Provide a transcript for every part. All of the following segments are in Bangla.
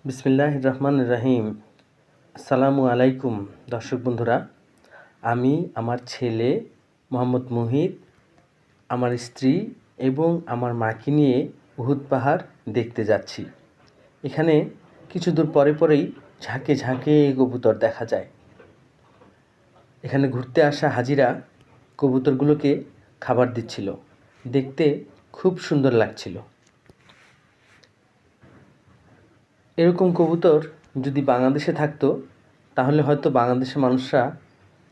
বিসমিল্লাহির রহমানির রহিম। আসসালামু আলাইকুম দর্শক বন্ধুরা, আমি আমার ছেলে মোহাম্মদ মুহিত, আমার স্ত্রী এবং আমার মাকে নিয়ে উহুদ পাহাড় দেখতে যাচ্ছি। এখানে কিছু দূর পরেই ঝাঁকে ঝাঁকে কবুতর দেখা যায়। এখানে ঘুরতে আসা হাজিরা কবুতরগুলোকে খাবার দিচ্ছিল, দেখতে খুব সুন্দর লাগছিল। এরকম কবুতর যদি বাংলাদেশে থাকতো তাহলে হয়তো বাংলাদেশের মানুষরা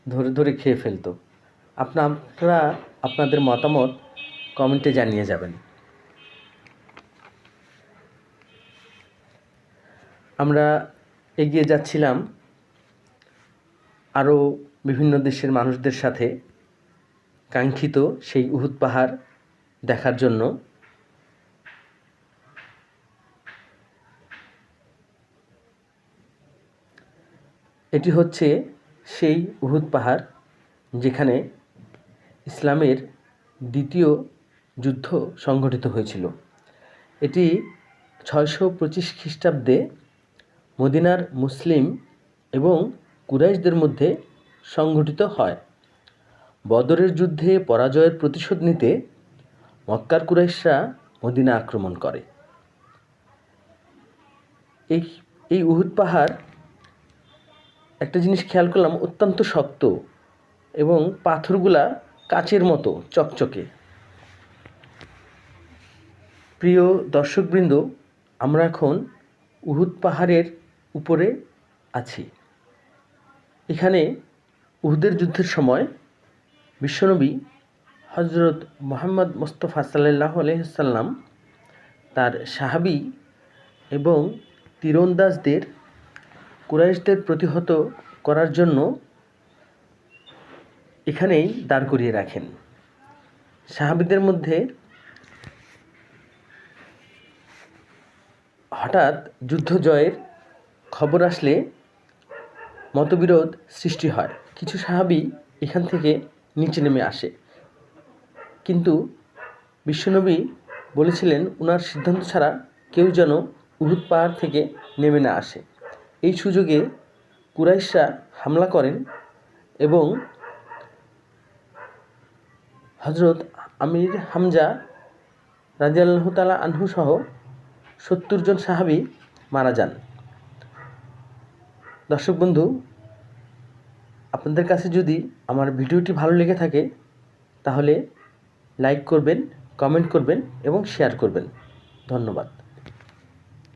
ধরে ধরে খেয়ে ফেলতো। আপনারা আপনাদের মতামত কমেন্টে জানিয়ে যাবেন। আমরা এগিয়ে যাচ্ছিলাম আরও বিভিন্ন দেশের মানুষদের সাথে কাঙ্ক্ষিত সেই উহুদ পাহাড় দেখার জন্য। এটি হচ্ছে সেই উহুদ পাহাড় যেখানে ইসলামের দ্বিতীয় যুদ্ধ সংঘটিত হয়েছিল। এটি 625 খ্রিস্টাব্দে মদিনার মুসলিম এবং কুরাইশদের মধ্যে সংঘটিত হয়। বদরের যুদ্ধে পরাজয়ের প্রতিশোধ নিতে মক্কার কুরাইশরা মদিনা আক্রমণ করে। এই উহুদ পাহাড়, একটা জিনিস খেয়াল করলাম, অত্যন্ত শক্ত এবং পাথরগুলা কাচের মতো চকচকে। প্রিয় দর্শকবৃন্দ, আমরা এখন উহুদ পাহাড়ের উপরে আছি। এখানে উহুদের যুদ্ধের সময় বিশ্বনবী হজরত মুহাম্মদ মুস্তাফা সাল্লাল্লাহু আলাইহি ওয়াসাল্লাম তার সাহাবী এবং তীরন্দাজদের কুরাইশদের প্রতিহত করার জন্য এখানেই দাঁড় করিয়ে রাখেন। সাহাবীদের মধ্যে হঠাৎ যুদ্ধ জয়ের খবর আসলে মতবিরোধ সৃষ্টি হয়। কিছু সাহাবী এখান থেকে নিচে নেমে আসে, কিন্তু বিশ্বনবী বলেছিলেন ওনার সিদ্ধান্ত ছাড়া কেউ যেন উহুদ পাহাড় থেকে নেমে না আসে। এই সুযোগে কুরাইশরা হামলা করেন এবং হজরত আমির হামজা রাদিয়াল্লাহু তাআলা আনহু সহ 70 জন সাহাবী মারা যান। দর্শক বন্ধু, আপনাদের কাছে যদি আমার ভিডিওটি ভালো লেগে থাকে তাহলে লাইক করবেন, কমেন্ট করবেন এবং শেয়ার করবেন। ধন্যবাদ।